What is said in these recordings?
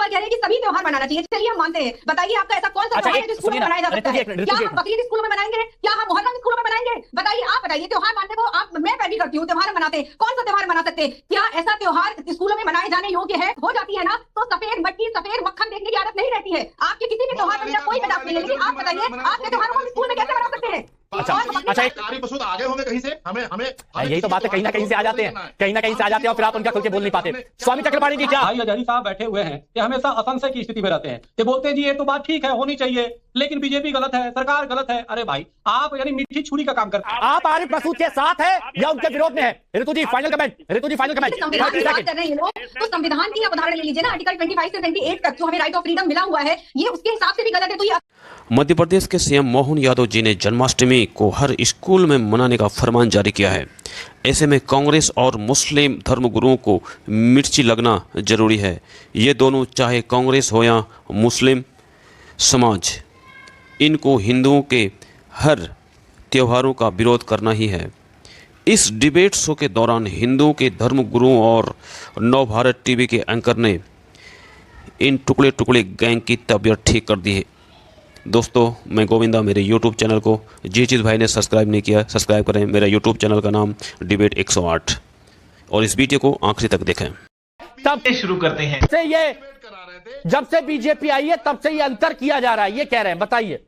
बार कह रहे हैं कि सभी त्योहार मनाना चाहिए, चलिए हम मानते हैं। बताइए आपका ऐसा कौन सा त्योहार है जो स्कूल में मनाया जा सकता है? क्या हम बकरीद स्कूलों में मनाएंगे? क्या हम मुहर्रम स्कूलों में मनाएंगे? बताइए, आप बताइए। त्योहार मानने को आप, मैं पैरवी करती हूँ, त्योहार मनाते हैं, कौन सा त्योहार मना सकते हैं? क्या ऐसा त्योहार स्कूलों में मनाए जाने योग्य है? हो जाती है ना, तो सफेद मक्खी सफेद मक्खन देखने की आदत नहीं रहती है। आपके किसी भी त्योहार में मेरा कोई मजाक नहीं है, लेकिन आप बताइए आपके त्योहारों को स्कूल में कैसे मना सकते हैं? अच्छा, पशु तो आगे होंगे कहीं से, हमें यही तो बात है, कहीं ना कहीं से आ जाते हैं, कहीं ना कहीं से आ जाते हैं और फिर आप उनका खुल के बोल नहीं पाते। स्वामी चक्रपाणी जी, क्या भाई अजहरी साहब बैठे हुए हैं, ये हमेशा असंशय की स्थिति में रहते हैं। ये बोलते हैं जी ये तो बात ठीक है, होनी चाहिए, लेकिन बीजेपी गलत है, सरकार गलत है। अरे भाई, आप यानी मीठी छुरी का काम करते हैं। आप आरिफ मसूद के साथ है या उनके विरोध में है? ऋतु जी फाइनल कमेंट, ऋतु जी फाइनल कमेंट। संविधान की बात कर रहे हैं लोग, तो संविधान की आप उदाहरण ले लीजिए ना, आर्टिकल 25 से 28 तक जो हमें राइट ऑफ फ्रीडम मिला हुआ है, ये उसके हिसाब से भी गलत है। तो ये मध्य प्रदेश के सीएम मोहन यादव जी ने जन्माष्टमी को हर स्कूल में मनाने का फरमान जारी किया है। ऐसे में कांग्रेस और मुस्लिम धर्मगुरुओं को मिर्ची लगना जरूरी है। ये दोनों, चाहे कांग्रेस हो या मुस्लिम समाज, इनको हिंदुओं के हर त्योहारों का विरोध करना ही है। इस डिबेट शो के दौरान हिंदुओं के धर्मगुरुओं और नव भारत टीवी के एंकर ने इन टुकड़े टुकड़े गैंग की तबीयत ठीक कर दी है। दोस्तों, मैं गोविंदा, मेरे YouTube चैनल को जी चीज़ भाई ने सब्सक्राइब नहीं किया, सब्सक्राइब करें। मेरा YouTube चैनल का नाम डिबेट 108 और इस वीडियो को आखिरी तक देखें। तब शुरू करते हैं से ये जब से बीजेपी आई है तब से ये अंतर किया जा रहा है, ये कह रहे हैं, बताइए।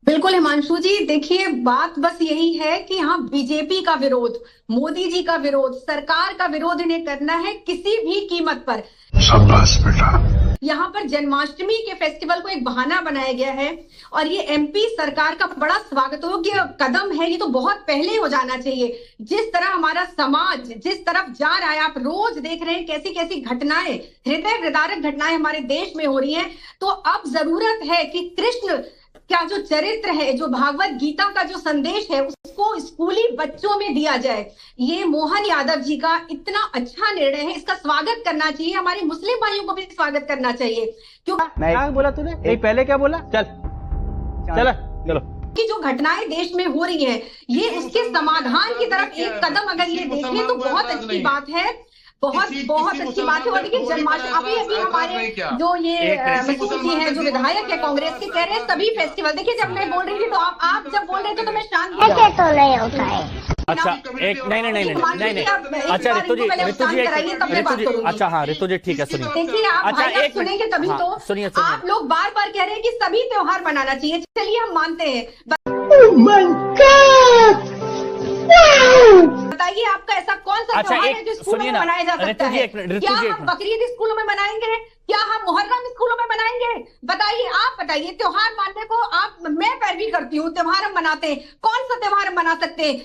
बिल्कुल हिमांशु जी, देखिए बात बस यही है कि हाँ, बीजेपी का विरोध, मोदी जी का विरोध, सरकार का विरोध इन्हें करना है किसी भी कीमत पर। शाबाश बेटा। यहाँ पर जन्माष्टमी के फेस्टिवल को एक बहाना बनाया गया है और ये एमपी सरकार का बड़ा स्वागतयोग्य कदम है। ये तो बहुत पहले हो जाना चाहिए। जिस तरह हमारा समाज जिस तरफ जा रहा है, आप रोज देख रहे हैं कैसी कैसी घटनाएं, हृदय विदारक घटनाएं हमारे देश में हो रही हैं। तो अब जरूरत है कि कृष्ण क्या जो चरित्र है, जो भागवत गीता का जो संदेश है, उसको स्कूली बच्चों में दिया जाए। ये मोहन यादव जी का इतना अच्छा निर्णय है, इसका स्वागत करना चाहिए। हमारे मुस्लिम भाइयों को भी स्वागत करना चाहिए। क्या बोला तूने? नहीं, पहले क्या बोला? चलो कि जो घटनाएं देश में हो रही हैं, ये उसके समाधान की तरफ एक कदम अगर ये देखें तो बहुत अच्छी बात है, बहुत अच्छी बात है। और देखिए जन्माष्टमी, अभी हमारे जो ये मसूद जी हैं, जो विधायक है कांग्रेस के, कह रहे हैं सभी फेस्टिवल। देखिए जब मैं बोल रही थी तो आप जब बोल रहे थे तो मैं शांत तो नहीं होता है। अच्छा, एक नहीं, अच्छा ऋतु जी, अच्छा हाँ ऋतु जी, ठीक है, सुनिए। देखिए आप अच्छा, भाई सुनेंगे तभी तो। सुनिए, आप लोग बार बार कह रहे हैं कि सभी त्योहार मनाना चाहिए, चलिए हम मानते हैं। बताइए आपका ऐसा कौन सा त्योहार है जो स्कूलों में मनाया जा सकता है? क्या हम बकरीद स्कूलों में मनाएंगे? क्या हम मुहर्रम स्कूलों में मनाएंगे? बताइए, आप बताइए। त्योहार मानने को आप, मैं पैरवी करती हूँ, त्योहार हम मनाते हैं, कौन सा त्योहार हम मना सकते हैं?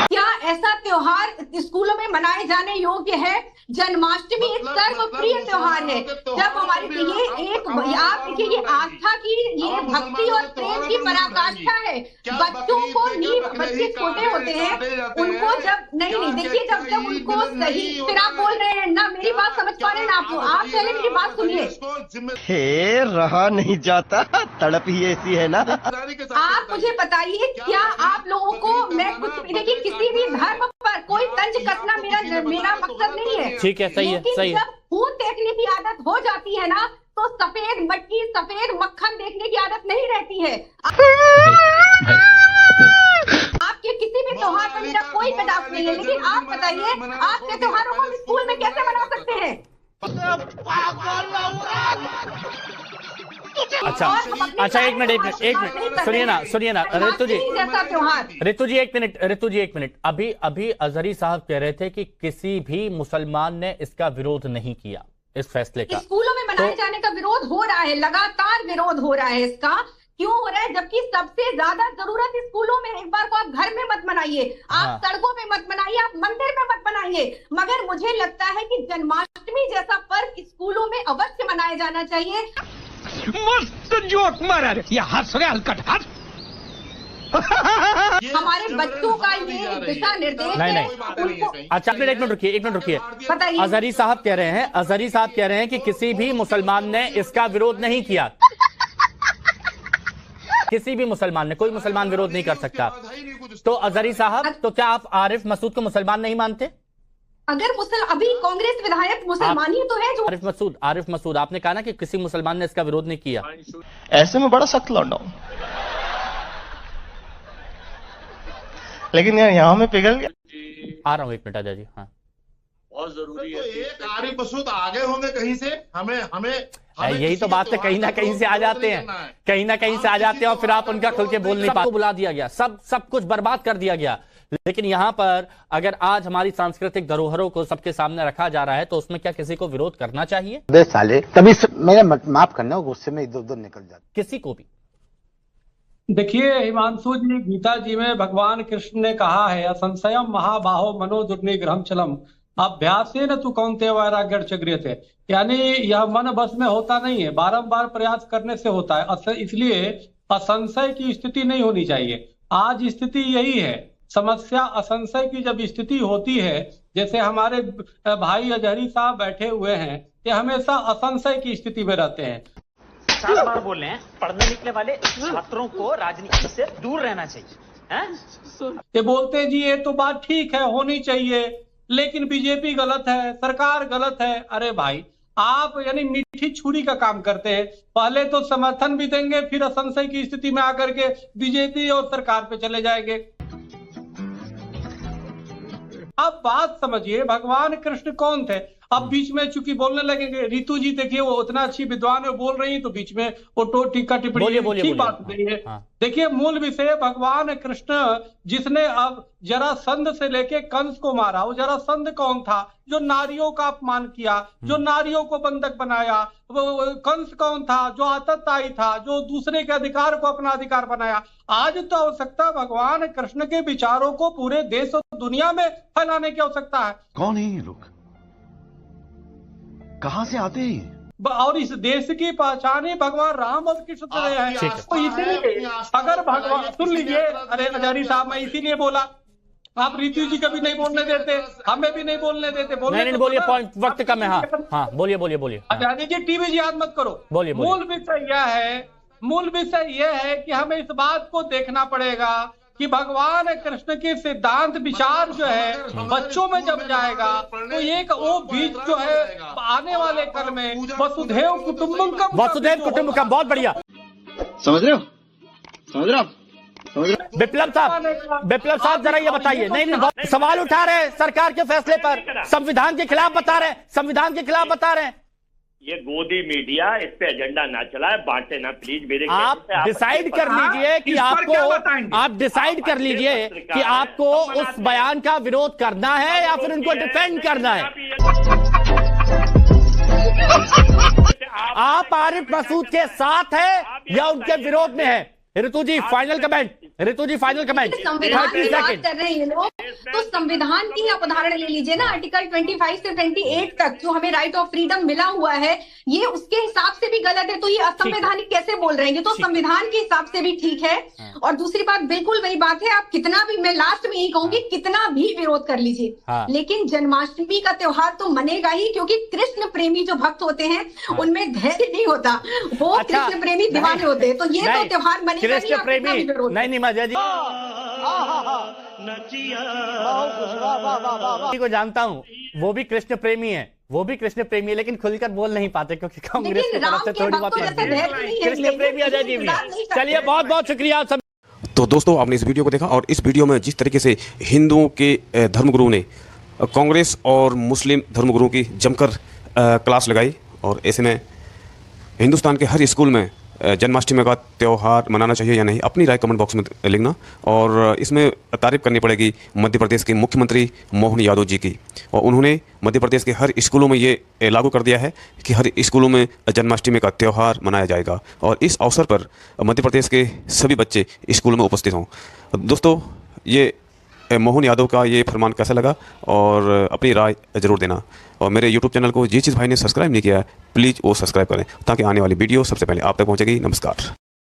क्या ऐसा त्योहार स्कूलों में मनाए जाने योग्य है? जन्माष्टमी एक सर्वप्रिय त्योहार है। जब हमारी ये एक, आप देखिए, ये आस्था की, ये भक्ति और प्रेम की पराकाष्ठा है। बच्चों को बच्चे छोटे होते हैं, उनको जब नहीं देखिए, जब उनको सही, फिर आप बोल रहे हैं ना, मेरी बात समझ पा रहे हैं ना आप पहले मेरी बात सुनिए। रहा नहीं जाता, तड़प ही ऐसी है ना। आप मुझे बताइए, क्या आप लोगों को, मैं कुछ देखिए, किसी भी धर्म पर कोई तंज कसना मेरा मकसद नहीं है। ठीक है, सही है, सही है। जब खून देखने की आदत हो जाती है ना, तो सफेद मक्खी सफेद मक्खन देखने की आदत नहीं रहती है। आपके किसी भी त्योहार पर मेरा कोई मजाक नहीं है, लेकिन आप बताइए आपके त्योहारों को स्कूल में कैसे मना सकते हैं? अच्छा, एक मिनट सुनिए ना ऋतु जी एक मिनट। अभी अजहरी साहब कह रहे थे कि किसी भी मुसलमान ने इसका विरोध नहीं किया, इस फैसले का। स्कूलों में मनाए जाने का विरोध हो रहा है, लगातार विरोध हो रहा है। इसका क्यों हो रहा है? जबकि सबसे ज्यादा जरूरत स्कूलों में। एक बार को आप घर में मत मनाइए, आप सड़कों पे मत मनाइए, आप मंदिर में मत मनाइए, मगर मुझे लगता है कि जन्माष्टमी जैसा पर्व स्कूलों में अवश्य मनाया जाना चाहिए। मस्त जोक मारा रे, ये हंस रहे हलकट हंस। हमारे बच्चों का ये दिशा निर्देश नहीं। अच्छा, एक मिनट रुकिए। अजहरी साहब कह रहे हैं कि किसी भी मुसलमान ने इसका विरोध नहीं किया। किसी भी मुसलमान ने, कोई मुसलमान विरोध नहीं कर सकता। तो अजहरी साहब, तो क्या आप आरिफ मसूद को मुसलमान नहीं मानते? अगर अभी कांग्रेस विधायक मुसलमान ही तो है जो आरिफ मसूद आपने कहा ना कि किसी मुसलमान ने इसका विरोध नहीं किया। ऐसे में बड़ा सख्त लौंडा हूं, लेकिन यार यहाँ में पिघल गया। आ रहा हूँ, एक मिनट आजा जी। हाँ, बहुत जरूरी है। एक आरिफ मसूद आगे होंगे कहीं से, हमें यही तो बात है, कहीं ना कहीं से आ जाते हैं, कहीं ना कहीं से आ जाते हैं और फिर आप उनका खुल के बोल नहीं पाते। बुला दिया गया, सब कुछ बर्बाद कर दिया गया। लेकिन यहाँ पर अगर आज हमारी सांस्कृतिक धरोहरों को सबके सामने रखा जा रहा है तो उसमें क्या किसी को विरोध करना चाहिए? बे साले, तभी मेरा माफ करना, गुस्से में इधर उधर निकल जाता किसी को भी। देखिए हिमांशु जी, गीता जी में भगवान कृष्ण ने कहा है, असंशयम महाबाहो मनो दुर्निग्रहम चलम अभ्यासेन तु कौन्तेय वैराग्यञ्च गृह्यते। यानी यह मन बस में होता नहीं है, बारंबार प्रयास करने से होता है। इसलिए असंशय की स्थिति नहीं होनी चाहिए। आज स्थिति यही है, समस्या असंशय की जब स्थिति होती है, जैसे हमारे भाई अजहरी साहब बैठे हुए हैं, ये हमेशा असंशय की स्थिति में रहते हैं। 7 बार बोल रहे हैं, पढ़ने निकले वाले छात्रों को राजनीति से दूर रहना चाहिए हैं? ये बोलते हैं जी ये तो बात ठीक है, होनी चाहिए, लेकिन बीजेपी गलत है, सरकार गलत है। अरे भाई, आप यानी मीठी छुरी का काम करते हैं। पहले तो समर्थन भी देंगे, फिर असंशय की स्थिति में आकर के बीजेपी और सरकार पे चले जाएंगे। अब बात समझिए, भगवान कृष्ण कौन थे? अब बीच में चूंकि बोलने लगेंगे, रितु जी देखिए वो उतना अच्छी विद्वान है, बोल रही है, तो बीच में वो टीका टिप्पणी ठीक बात दे रही है। हाँ। देखिए मूल विषय, भगवान कृष्ण जिसने अब जरासंध से लेके कंस को मारा, वो जरासंध कौन था? जो नारियों का अपमान किया, जो नारियों को बंधक बनाया। वो कंस कौन था? जो आतताई था, जो दूसरे के अधिकार को अपना अधिकार बनाया। आज तो आवश्यकता भगवान कृष्ण के विचारों को पूरे देश और दुनिया में फैलाने की आवश्यकता है। कौन है ये लोग, कहां से आते हैं? और इस देश की पहचान ही भगवान राम और कृष्ण से रहे हैं। तो इसीलिए अगर भगवान, सुन लीजिए, अरे अजहरी साहब, मैं इसीलिए बोला, आप रितु जी कभी नहीं बोलने देते, हमें भी नहीं बोलने देते। नहीं बोलिए, पॉइंट वक्त कम है। हाँ, बोलिए। अजहरी जी टीवी जी याद मत करो। बोलिए। मूल विषय यह है कि हमें इस बात को देखना पड़ेगा कि भगवान कृष्ण के सिद्धांत विचार जो है बच्चों में जब जाएगा तो एक वो बीज जो है आने वाले कल में वसुधैव कुटुंबकम बहुत बढ़िया। समझ रहे हो? विप्लव साहब जरा ये बताइए। नहीं, सवाल उठा रहे हैं सरकार के फैसले पर, संविधान के खिलाफ बता रहे हैं। ये गोदी मीडिया इस पे एजेंडा ना चलाए, बांटे ना प्लीज। मेरे आप डिसाइड कर लीजिए कि आपको उस बयान का विरोध करना है या फिर उनको डिफेंड करना है। आप आरिफ मसूद के साथ हैं या उनके विरोध में हैं? ऋतु जी फाइनल कमेंट। संविधान की बात कर रहे हैं ये लोग, तो संविधान की आप उदाहरण ले लीजिए ना, आर्टिकल 25 से 28 तक जो हमें राइट ऑफ फ्रीडम मिला हुआ है, ये उसके हिसाब से भी गलत है, तो ये असंवैधानिक कैसे बोल रहे हैं? तो संविधान के हिसाब से भी ठीक है। और दूसरी बात, बिल्कुल वही बात है, आप कितना भी, मैं लास्ट में यही कहूंगी, कितना भी विरोध कर लीजिए, लेकिन जन्माष्टमी का त्योहार तो मनेगा ही, क्योंकि कृष्ण प्रेमी जो भक्त होते हैं उनमें धैर्य नहीं होता, वो कृष्ण प्रेमी दीवाने होते हैं, तो ये तो त्योहार मनेगा नहीं माजा जी को जानता हूँ, वो भी कृष्ण प्रेमी है, लेकिन खुलकर बोल नहीं पाते क्योंकि कांग्रेस की तरफ से थोड़ी बहुत कृष्ण प्रेमी अजय जी भी है। चलिए, बहुत बहुत शुक्रिया सब। तो दोस्तों, आपने इस वीडियो को देखा और इस वीडियो में जिस तरीके से हिंदुओं के धर्मगुरु ने कांग्रेस और मुस्लिम धर्मगुरुओं की जमकर क्लास लगाई, और ऐसे में हिंदुस्तान के हर स्कूल में जन्माष्टमी का त्यौहार मनाना चाहिए या नहीं, अपनी राय कमेंट बॉक्स में लिखना। और इसमें तारीफ करनी पड़ेगी मध्य प्रदेश के मुख्यमंत्री मोहन यादव जी की, और उन्होंने मध्य प्रदेश के हर स्कूलों में ये लागू कर दिया है कि हर स्कूलों में जन्माष्टमी का त्यौहार मनाया जाएगा, और इस अवसर पर मध्य प्रदेश के सभी बच्चे स्कूलों में उपस्थित हों। दोस्तों, ये मोहन यादव का ये फरमान कैसा लगा, और अपनी राय ज़रूर देना। और मेरे YouTube चैनल को जिस चीज़ भाई ने सब्सक्राइब नहीं किया है, प्लीज़ वो सब्सक्राइब करें, ताकि आने वाली वीडियो सबसे पहले आप तक पहुंचेगी। नमस्कार।